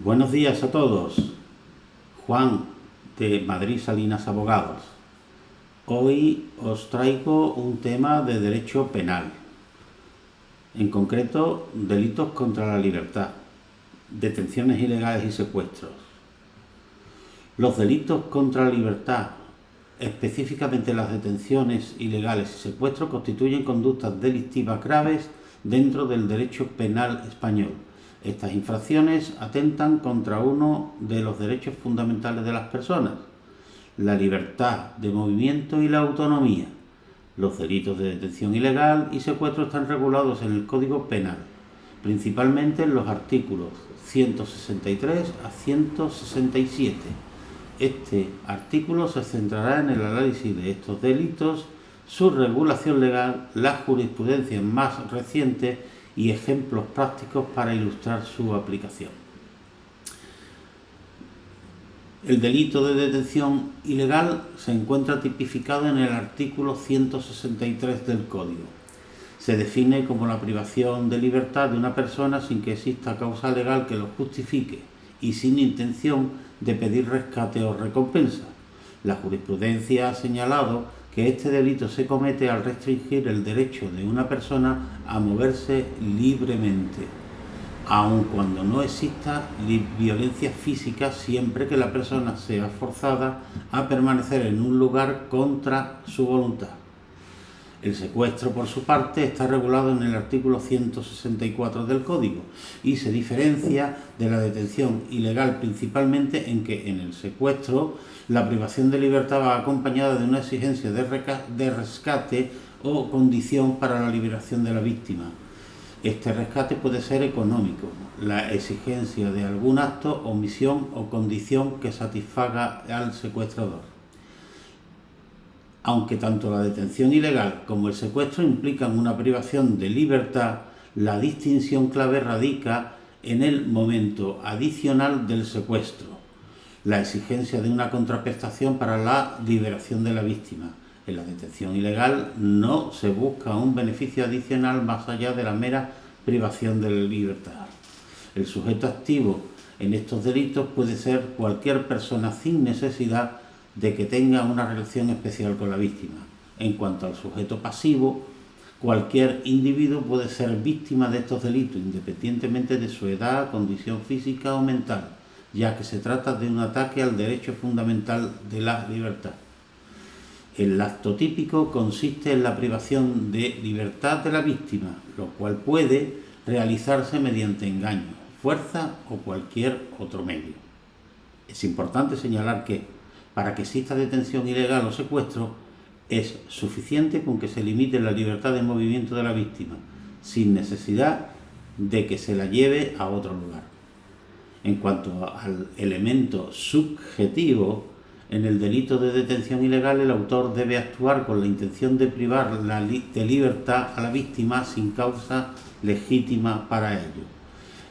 Buenos días a todos. Juan de Madrid Salinas Abogados. Hoy os traigo un tema de derecho penal, en concreto delitos contra la libertad, detenciones ilegales y secuestros. Los delitos contra la libertad, específicamente las detenciones ilegales y secuestros, constituyen conductas delictivas graves dentro del derecho penal español. Estas infracciones atentan contra uno de los derechos fundamentales de las personas, la libertad de movimiento y la autonomía. Los delitos de detención ilegal y secuestro están regulados en el Código Penal, principalmente en los artículos 163 a 167. Este artículo se centrará en el análisis de estos delitos, su regulación legal, la jurisprudencia más reciente y ejemplos prácticos para ilustrar su aplicación. El delito de detención ilegal se encuentra tipificado en el artículo 163 del Código. Se define como la privación de libertad de una persona sin que exista causa legal que lo justifique y sin intención de pedir rescate o recompensa. La jurisprudencia ha señalado que este delito se comete al restringir el derecho de una persona a moverse libremente, aun cuando no exista violencia física, siempre que la persona sea forzada a permanecer en un lugar contra su voluntad. El secuestro, por su parte, está regulado en el artículo 164 del Código y se diferencia de la detención ilegal principalmente en que en el secuestro la privación de libertad va acompañada de una exigencia de rescate o condición para la liberación de la víctima. Este rescate puede ser económico, la exigencia de algún acto, omisión o condición que satisfaga al secuestrador. Aunque tanto la detención ilegal como el secuestro implican una privación de libertad, la distinción clave radica en el momento adicional del secuestro, la exigencia de una contraprestación para la liberación de la víctima. En la detención ilegal no se busca un beneficio adicional más allá de la mera privación de la libertad. El sujeto activo en estos delitos puede ser cualquier persona sin necesidad de que tenga una relación especial con la víctima. En cuanto al sujeto pasivo, cualquier individuo puede ser víctima de estos delitos, independientemente de su edad, condición física o mental, ya que se trata de un ataque al derecho fundamental de la libertad. El acto típico consiste en la privación de libertad de la víctima, lo cual puede realizarse mediante engaño, fuerza o cualquier otro medio. Es importante señalar que, para que exista detención ilegal o secuestro, es suficiente con que se limite la libertad de movimiento de la víctima, sin necesidad de que se la lleve a otro lugar. En cuanto al elemento subjetivo, en el delito de detención ilegal el autor debe actuar con la intención de privar de libertad a la víctima sin causa legítima para ello.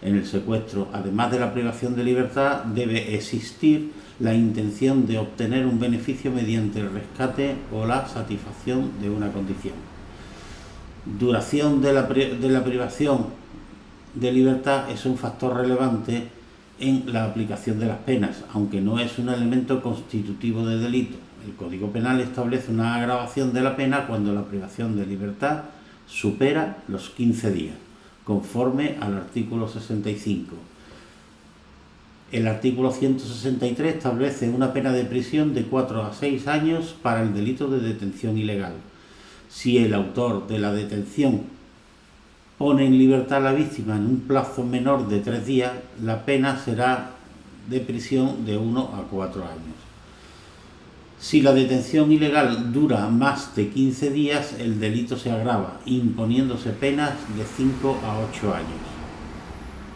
En el secuestro, además de la privación de libertad, debe existir la intención de obtener un beneficio mediante el rescate o la satisfacción de una condición. Duración de la privación de libertad es un factor relevante en la aplicación de las penas, aunque no es un elemento constitutivo de delito. El Código Penal establece una agravación de la pena cuando la privación de libertad supera los 15 días, conforme al artículo 65. El artículo 163 establece una pena de prisión de 4 a 6 años para el delito de detención ilegal. Si el autor de la detención pone en libertad a la víctima en un plazo menor de 3 días, la pena será de prisión de 1 a 4 años. Si la detención ilegal dura más de 15 días, el delito se agrava, imponiéndose penas de 5 a 8 años.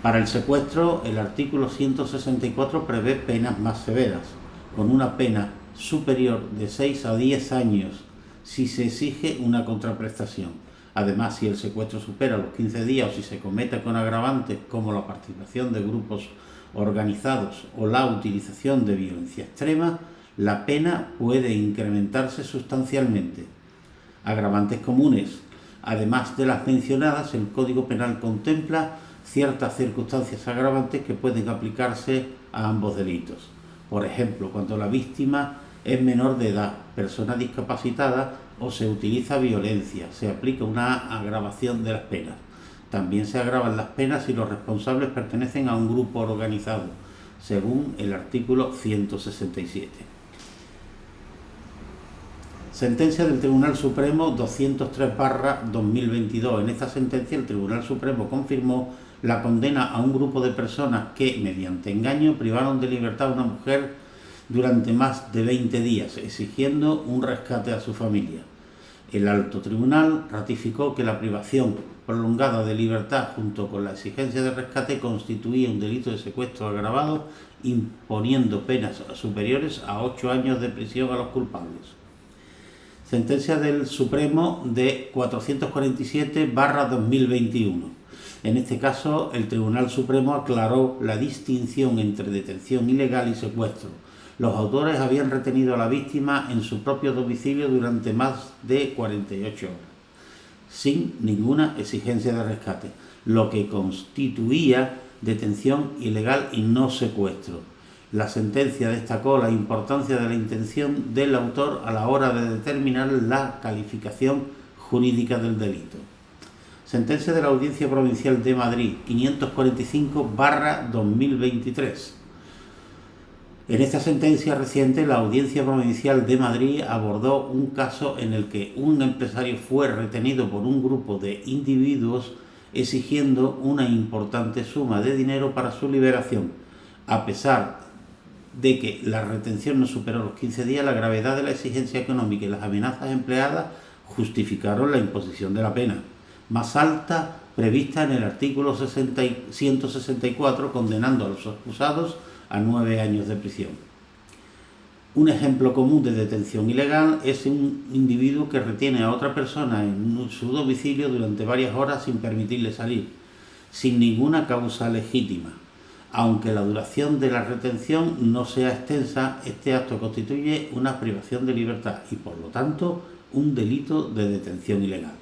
Para el secuestro, el artículo 164 prevé penas más severas, con una pena superior de 6 a 10 años si se exige una contraprestación. Además, si el secuestro supera los 15 días o si se comete con agravantes como la participación de grupos organizados o la utilización de violencia extrema, la pena puede incrementarse sustancialmente. Agravantes comunes. Además de las mencionadas, el Código Penal contempla ciertas circunstancias agravantes que pueden aplicarse a ambos delitos. Por ejemplo, cuando la víctima es menor de edad, persona discapacitada o se utiliza violencia, se aplica una agravación de las penas. También se agravan las penas si los responsables pertenecen a un grupo organizado, según el artículo 167. Sentencia del Tribunal Supremo 203/2022. En esta sentencia el Tribunal Supremo confirmó la condena a un grupo de personas que, mediante engaño, privaron de libertad a una mujer durante más de 20 días, exigiendo un rescate a su familia. El alto tribunal ratificó que la privación prolongada de libertad junto con la exigencia de rescate constituía un delito de secuestro agravado, imponiendo penas superiores a 8 años de prisión a los culpables. Sentencia del Supremo de 447/2021. En este caso, el Tribunal Supremo aclaró la distinción entre detención ilegal y secuestro. Los autores habían retenido a la víctima en su propio domicilio durante más de 48 horas, sin ninguna exigencia de rescate, lo que constituía detención ilegal y no secuestro. La sentencia destacó la importancia de la intención del autor a la hora de determinar la calificación jurídica del delito. Sentencia de la Audiencia Provincial de Madrid 545/2023. En esta sentencia reciente, la Audiencia Provincial de Madrid abordó un caso en el que un empresario fue retenido por un grupo de individuos exigiendo una importante suma de dinero para su liberación. A pesar de que la retención no superó los 15 días, la gravedad de la exigencia económica y las amenazas empleadas justificaron la imposición de la pena más alta prevista en el artículo 164, condenando a los acusados a 9 años de prisión. Un ejemplo común de detención ilegal es un individuo que retiene a otra persona en su domicilio durante varias horas sin permitirle salir, sin ninguna causa legítima. Aunque la duración de la retención no sea extensa, este acto constituye una privación de libertad y, por lo tanto, un delito de detención ilegal.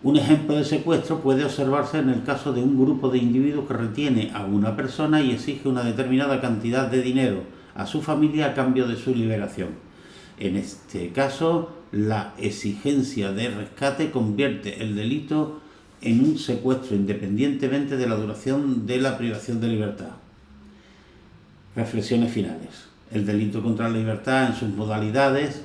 Un ejemplo de secuestro puede observarse en el caso de un grupo de individuos que retiene a una persona y exige una determinada cantidad de dinero a su familia a cambio de su liberación. En este caso, la exigencia de rescate convierte el delito en un secuestro independientemente de la duración de la privación de libertad. Reflexiones finales. El delito contra la libertad en sus modalidades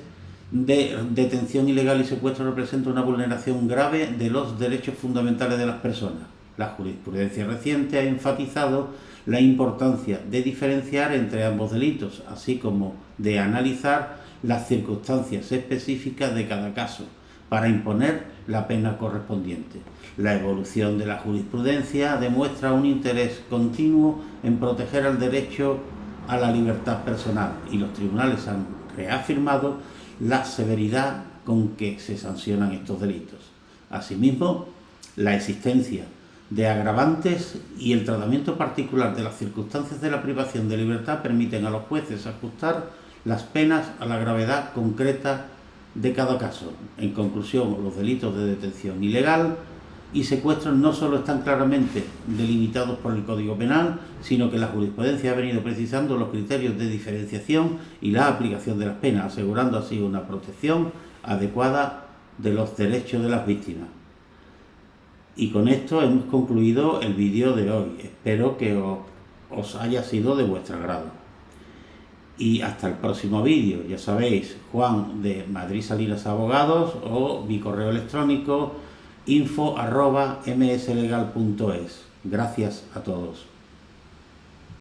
de detención ilegal y secuestro representa una vulneración grave de los derechos fundamentales de las personas. La jurisprudencia reciente ha enfatizado la importancia de diferenciar entre ambos delitos, así como de analizar las circunstancias específicas de cada caso para imponer la pena correspondiente. La evolución de la jurisprudencia demuestra un interés continuo en proteger el derecho a la libertad personal y los tribunales han reafirmado la severidad con que se sancionan estos delitos. Asimismo, la existencia de agravantes y el tratamiento particular de las circunstancias de la privación de libertad permiten a los jueces ajustar las penas a la gravedad concreta de cada caso. En conclusión, los delitos de detención ilegal y secuestros no solo están claramente delimitados por el Código Penal, sino que la jurisprudencia ha venido precisando los criterios de diferenciación y la aplicación de las penas, asegurando así una protección adecuada de los derechos de las víctimas. Y con esto hemos concluido el vídeo de hoy. Espero que os haya sido de vuestro agrado. Y hasta el próximo vídeo. Ya sabéis, Juan de Madrid Salinas Abogados o mi correo electrónico info@mslegal.es. Gracias a todos.